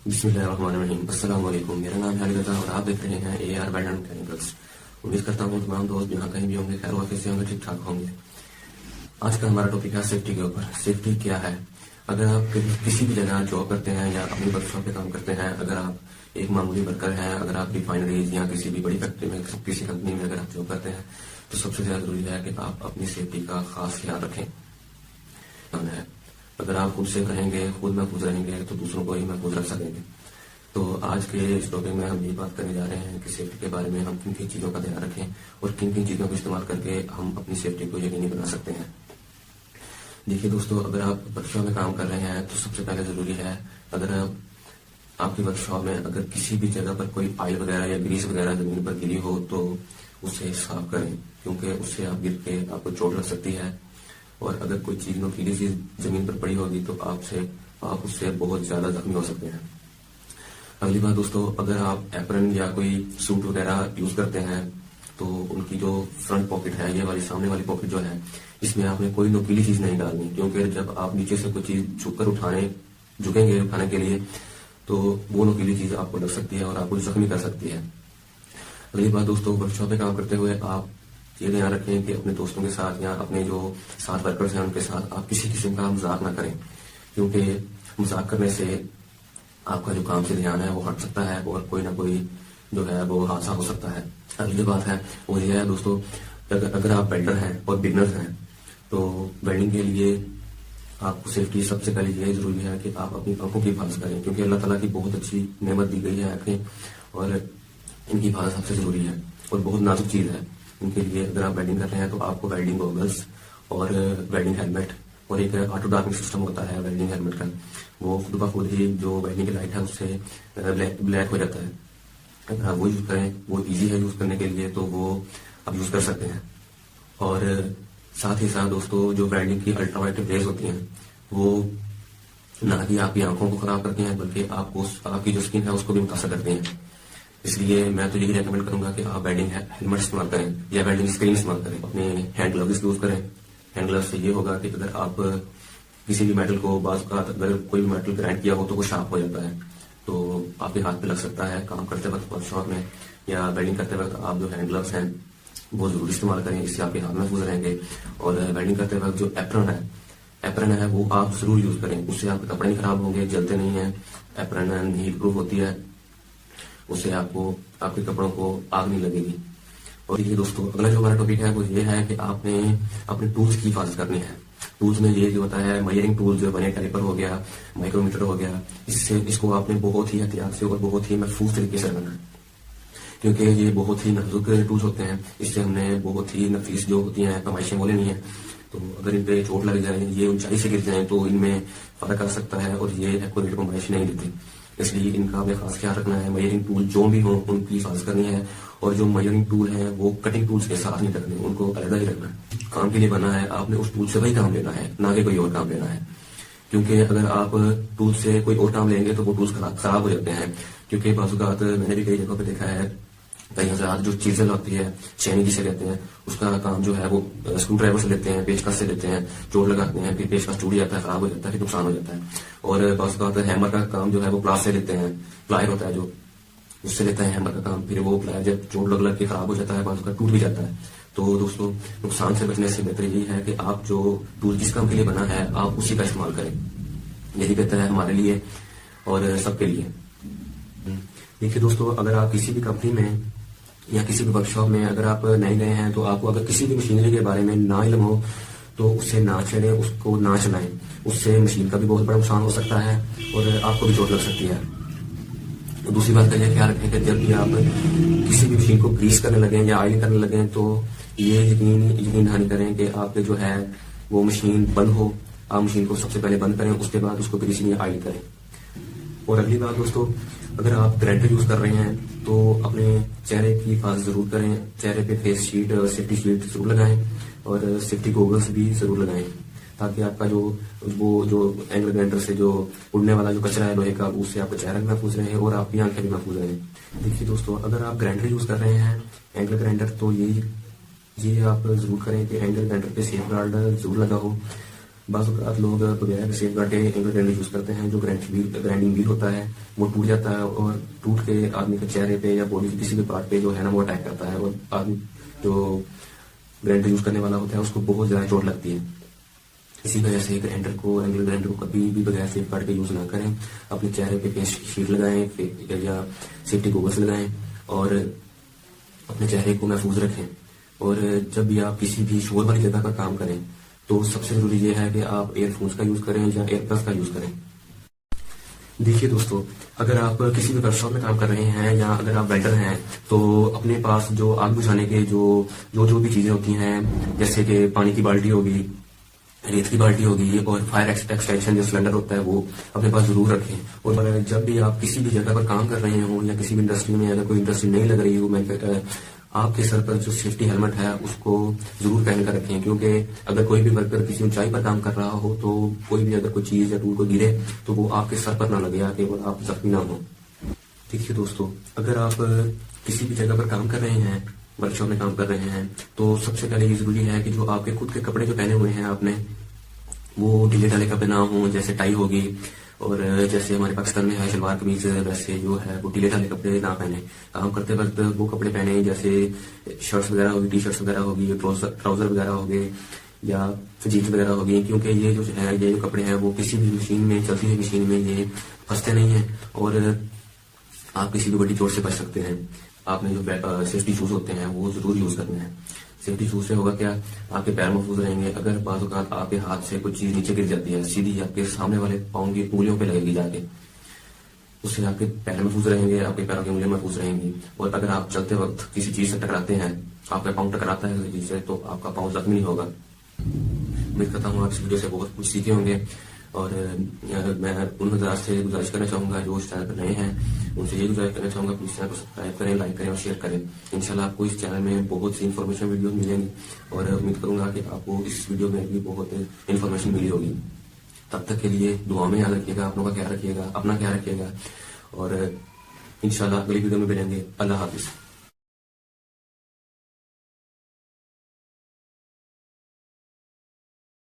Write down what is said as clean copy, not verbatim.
بسم اللہ الرحمن الرحیم۔ السلام علیکم، میرا نام ہے علی رضا اور آپ دیکھ رہے ہیں اے آر ویلڈ اینڈ کیمیکلس۔ امید کرتا ہوں تمام دوست جہاں کہیں بھی ہوں گے خیر وافیت سے ہوں گے، ٹھیک ٹھاک ہوں گے۔ آج کا ہمارا ٹاپک ہے سیفٹی کے اوپر۔ سیفٹی کیا ہے؟ اگر آپ کسی بھی جگہ جاب کرتے ہیں یا اپنی ورک شاپ پہ کام کرتے ہیں، اگر آپ ایک معمولی ورکر ہیں، اگر آپ ریفائنریز یا کسی بھی بڑی فیکٹری میں کسی کمپنی میں اگر آپ جاب کرتے ہیں تو سب سے زیادہ ضروری ہے کہ آپ اپنی سیفٹی کا خاص خیال رکھیں۔ اگر آپ خود سے رہیں گے، خود محفوظ رہیں گے تو دوسروں کو ہی محفوظ رکھ سکیں گے۔ تو آج کے اس ٹاپک میں ہم یہ بات کرنے جا رہے ہیں کہ سیفٹی کے بارے میں ہم کن کن چیزوں کا دھیان رکھیں اور کن کن چیزوں کو استعمال کر کے ہم اپنی سیفٹی کو یقینی بنا سکتے ہیں۔ دیکھیے دوستو، اگر آپ ورک شاپ میں کام کر رہے ہیں تو سب سے پہلے ضروری ہے، اگر آپ کی ورک شاپ میں اگر کسی بھی جگہ پر کوئی آئل وغیرہ یا گریس وغیرہ زمین پر گری ہو تو اسے صاف کریں، کیونکہ اس سے آپ گر کے آپ کو چوٹ لگ سکتی ہے، اور اگر کوئی چیز نوکیلی چیز زمین پر پڑی ہوگی تو آپ اس سے بہت زیادہ زخمی ہو سکتے ہیں۔ اگلی بات دوستو، اگر آپ ایپرن یا کوئی سوٹ وغیرہ یوز کرتے ہیں تو ان کی جو فرنٹ پاکٹ ہے، یہ والی سامنے والی پاکٹ جو ہے، اس میں آپ نے کوئی نوکیلی چیز نہیں ڈالنی، کیونکہ جب آپ نیچے سے کوئی چیز جھک کر جھکیں گے اٹھانے کے لیے تو وہ نوکیلی چیز آپ کو لگ سکتی ہے اور آپ کو زخمی کر سکتی ہے۔ اگلی بات دوستو، ورک شاپ میں کام کرتے ہوئے آپ یہ دھیان رکھیں کہ اپنے دوستوں کے ساتھ یا اپنے جو ساتھ ورکرز ہیں ان کے ساتھ آپ کسی قسم کا مذاق نہ کریں، کیونکہ مذاق کرنے سے آپ کا جو کام سے دھیان ہے وہ ہٹ سکتا ہے اور کوئی نہ کوئی جو ہے وہ حادثہ ہو سکتا ہے۔ اگلی بات ہے وہ یہ ہے دوستو، اگر آپ ویلڈر ہیں اور بگنرز ہیں تو ویلڈنگ کے لیے آپ کو سیفٹی سب سے پہلے یہ ضروری ہے کہ آپ اپنی آنکھوں کی حفاظت کریں، کیونکہ اللہ تعالیٰ کی بہت اچھی نعمت دی گئی ہے آنکھیں، اور ان کی حفاظت سب سے ضروری ہے اور بہت نازک چیز ہے ان کے لیے۔ اگر آپ ویلڈنگ کر رہے ہیں تو آپ کو ویلڈنگ گوگلس اور ویلڈنگ ہیلمٹ اور ایک آٹو ڈارکنگ سسٹم ہوتا ہے ویلڈنگ ہیلمٹ کا، وہ خود بخود ہی جو ویلڈنگ کی لائٹ ہے اس سے بلیک ہو جاتا ہے۔ اگر آپ وہ یوز کریں، وہ ایزی ہے یوز کرنے کے لیے، تو وہ آپ یوز کر سکتے ہیں۔ اور ساتھ ہی ساتھ دوستو، جو ویلڈنگ کی الٹرا وائلیٹ ریز ہوتی ہیں وہ نہ کہ آپ کی آنکھوں کو خراب کرتی ہیں بلکہ آپ کی جو اسکن ہے اس کو بھی متاثر کرتی ہیں۔ اس لیے میں تو یہی ریکمینڈ کروں گا کہ آپ ویلڈنگ ہیلمٹ استعمال کریں یا ویلڈنگ اسکرین استعمال کریں، اپنے ہینڈ گلوز یوز کریں۔ ہینڈ گلوز سے یہ ہوگا کہ اگر آپ کسی بھی میٹل کو بعض اوقات اگر کوئی بھی میٹل گرائنڈ کیا ہو تو وہ شارپ ہو جاتا ہے، تو آپ کے ہاتھ پہ لگ سکتا ہے۔ کام کرتے وقت ورک شاپ میں یا ویلڈنگ کرتے وقت آپ جو ہینڈ گلوز ہیں وہ ضرور استعمال کریں، اس سے آپ کے ہاتھ محفوظ رہیں گے۔ اور ویلڈنگ کرتے وقت جو ایپرن ہے وہ آپ ضرور یوز کریں، اس سے آپ کے کپڑے نہیں خراب ہوں گے، جلتے نہیں ہیں۔ ایپرن ہیٹ پروف ہوتی ہے، اس سے آپ کے کپڑوں کو آگ نہیں لگے گی۔ اور یہ دوستو، اگلا جو ہمارا ٹاپک ہے وہ یہ ہے کہ آپ نے اپنے ٹولز کی حفاظت کرنی ہے۔ ٹولز میں یہ جو ہوتا ہے میئرنگ ٹول، جو بنے کیلیپر ہو گیا، مائکرو میٹر ہو گیا، اس کو آپ نے بہت ہی احتیاط سے اور بہت ہی محفوظ طریقے سے رکھنا ہے، کیونکہ یہ بہت ہی نازک ٹولز ہوتے ہیں۔ اس سے ہم نے بہت ہی نفیس جو ہوتی ہیں پیمائشیں وہ لینی ہیں، تو اگر ان پہ چوٹ لگ جائے، یہ اونچائی سے گر جائیں تو ان میں فرق آ سکتا ہے اور یہ ایکوریٹ پیمائش نہیں دیتی، اس لیے ان کا ہمیں خاص خیال رکھنا ہے۔ میئرنگ ٹول جو بھی ہوں ان کی حفاظت کرنی ہے، اور جو میئرنگ ٹول ہیں وہ کٹنگ ٹولز کے ساتھ نہیں رکھنے، ان کو علیحدہ ہی رکھنا ہے۔ کام کے لیے بنا ہے، آپ نے اس ٹول سے وہی کام لینا ہے، نہ کہ کوئی اور کام لینا ہے، کیونکہ اگر آپ ٹول سے کوئی اور کام لیں گے تو وہ ٹولز خراب ہو جاتے ہیں۔ کیونکہ بعض اوقات میں نے بھی کئی جگہوں پہ دیکھا ہے، کئی حضرات جو چیزیں ہوتی ہے چینی جسے کہتے ہیں، اس کا کام جو ہے وہ اسکرو ڈرائیور سے لیتے ہیں، پیچکس سے لیتے ہیں، چوٹ لگاتے ہیں، پھر پیچکس ٹوٹ جاتا ہے، خراب ہو جاتا ہے، پھر نقصان ہو جاتا ہے۔ اور بعض اوقات ہیمر کا کام جو ہے وہ پلاس سے لیتے ہیں، پلائر ہوتا ہے جو، اس سے لیتا ہے ہیمر کا کام، پھر وہ پلائر جب چوٹ لگ کے خراب ہو جاتا ہے، بعض اوقات ٹوٹ بھی جاتا ہے۔ تو دوستو، نقصان سے بچنے سے بہتر یہی ہے کہ آپ جو ٹول جس کام کے لیے بنا ہے آپ اسی کا استعمال کریں، یہی بہتر ہے ہمارے لیے اور سب کے لیے۔ دیکھیے دوستو، اگر آپ کسی بھی کمپنی میں یا کسی بھی ورک شاپ میں اگر آپ نئے گئے ہیں تو آپ کو اگر کسی بھی مشینری کے بارے میں نہ علم ہو تو اس سے نہ چھیڑیں، اس کو نہ چلائیں، اس سے مشین کا بھی بہت بڑا نقصان ہو سکتا ہے اور آپ کو بھی چوٹ لگ سکتی ہے۔ دوسری بات کا یہ خیال رکھیں کہ جب بھی آپ کسی بھی مشین کو گریس کرنے لگیں یا آئل کرنے لگیں تو یہ یقین دہانی کریں کہ آپ کے جو ہے وہ مشین بند ہو۔ آپ مشین کو سب سے پہلے بند کریں، اس کے بعد اس کو گریسنگ یا آئل کریں۔ اور اگلی بات دوستو، اگر آپ گرائنڈر یوز کر رہے ہیں تو اپنے چہرے کی حفاظت ضرور کریں، چہرے پہ فیس شیٹ، سیفٹی شیٹ ضرور لگائیں اور سیفٹی گوگلس بھی ضرور لگائیں، تاکہ آپ کا جو اینگل گرائنڈر سے جو اڑنے والا جو کچرا ہے لوہے کا، اس سے آپ کا چہرہ بھی محفوظ رہے اور آپ کی آنکھیں بھی محفوظ رہیں۔ دیکھیے دوستو، اگر آپ گرائنڈر یوز کر رہے ہیں، اینگل گرائنڈر، تو یہ آپ ضرور کریں کہ اینگل گرائنڈر پہ سیف گارڈ ضرور لگا ہو، بعض اوقات لوگ بغیر سیف گارڈ کے انگلر گرائنڈر یوز کرتے ہیں. جو گرائنڈنگ ویل ہوتا ہے وہ ٹوٹ جاتا ہے اور ٹوٹ کے آدمی کے چہرے پہ یا باڈی کے کسی بھی پارٹ پہ جو ہے نا وہ اٹیک کرتا ہے, اور آدمی جو گرائنڈر یوز کرنے والا ہوتا ہے اس کو بہت زیادہ چوٹ لگتی ہے. اسی وجہ سے انگلر گرائنڈر کو کبھی بھی بغیر سیف گارڈ کے یوز نہ کریں. اپنے چہرے پہ فیس شیٹ لگائیں یا سیفٹی گوگلس لگائیں اور اپنے چہرے کو محفوظ رکھیں. اور جب بھی آپ کسی بھی شور والی جگہ پر کام کریں تو سب سے ضروری یہ ہے کہ آپ ایئر فونس کا یوز کریں یا ایئر پلس کا یوز کریں. دیکھیے دوستو, اگر آپ کسی بھی ورک شاپ میں کام کر رہے ہیں یا اگر آپ ویلڈر ہیں تو اپنے پاس جو آگ بجھانے کے جو بھی چیزیں ہوتی ہیں, جیسے کہ پانی کی بالٹی ہوگی, ریت کی بالٹی ہوگی اور فائر ایکسٹینشن جو سلنڈر ہوتا ہے وہ اپنے پاس ضرور رکھیں. اور جب بھی آپ کسی بھی جگہ پر کام کر رہے ہوں یا کسی بھی انڈسٹری میں, اگر کوئی انڈسٹری نہیں لگ رہی ہو, آپ کے سر پر جو سیفٹی ہیلمٹ ہے اس کو ضرور پہن کر رکھیں, کیونکہ اگر کوئی بھی ورکر کسی اونچائی پر کام کر رہا ہو تو کوئی بھی اگر کوئی چیز یا ٹول کو گرے تو وہ آپ کے سر پر نہ لگے کہ وہ آپ زخمی نہ ہو. دیکھیے دوستو, اگر آپ کسی بھی جگہ پر کام کر رہے ہیں, ورک شاپ میں کام کر رہے ہیں, تو سب سے پہلے یہ ضروری ہے کہ جو آپ کے خود کے کپڑے جو پہنے ہوئے ہیں آپ نے وہ ڈھیلے ڈھالے کپڑے نہ ہوں, جیسے ٹائی ہوگی, اور جیسے ہمارے پاکستان میں ہے شلوار قمیض, ویسے جو ہے وہ ڈھیلے ڈھالے کپڑے نہ پہنے. کام کرتے وقت وہ کپڑے پہنے جیسے شرٹس وغیرہ ہوگی, ٹی شرٹس وغیرہ ہوگی, ٹراؤزر وغیرہ ہو گئے یا جینس وغیرہ ہوگی, کیونکہ یہ جو ہے یہ جو کپڑے ہیں وہ کسی بھی مشین میں, چلتی ہوئی مشین میں یہ پھنستے نہیں ہیں اور آپ کسی بھی بڑی چوٹ سے بچ سکتے ہیں. آپ نے جو سیفٹی شوز ہوتے ہیں وہ ضرور یوز کرنے ہیں. سیفٹی شوز سے ہوگا کیا, آپ کے پیر محفوظ رہیں گے. اگر بعض اوقات آپ کے ہاتھ سے کوئی چیز نیچے گر جاتی ہے, سیدھی آپ کے سامنے والے پاؤں کی انگلیوں پہ لگے گی جا کے, اس سے آپ کے پیر محفوظ رہیں گے, آپ کے پیروں کی انگلیاں محفوظ رہیں گی. اور اگر آپ چلتے وقت کسی چیز سے ٹکراتے ہیں, آپ کا پاؤں ٹکراتا ہے کسی چیز سے, تو آپ کا پاؤں زخمی نہیں ہوگا. امید کرتا ہوں آپ اس ویڈیو سے بہت کچھ سیکھے ہوں گے, اور میں ان حضرات سے گزارش کرنا چاہوں گا جو اس چینل پر نئے ہیں, ان سے یہ گزارش کرنا چاہوں گا پلیز چینل کو سبسکرائب کریں, لائک کریں اور شیئر کریں. انشاءاللہ آپ کو اس چینل میں بہت سی انفارمیشن ویڈیوز ملیں گی, اور امید کروں گا کہ آپ کو اس ویڈیو میں بھی بہت انفارمیشن ملی ہوگی. تب تک کے لیے دعا میں یاد رکھیے گا, اپنوں کا خیال رکھیے گا, اپنا خیال رکھیے گا, اور انشاءاللہ اگلی ویڈیو میں ملیں گے. اللہ حافظ.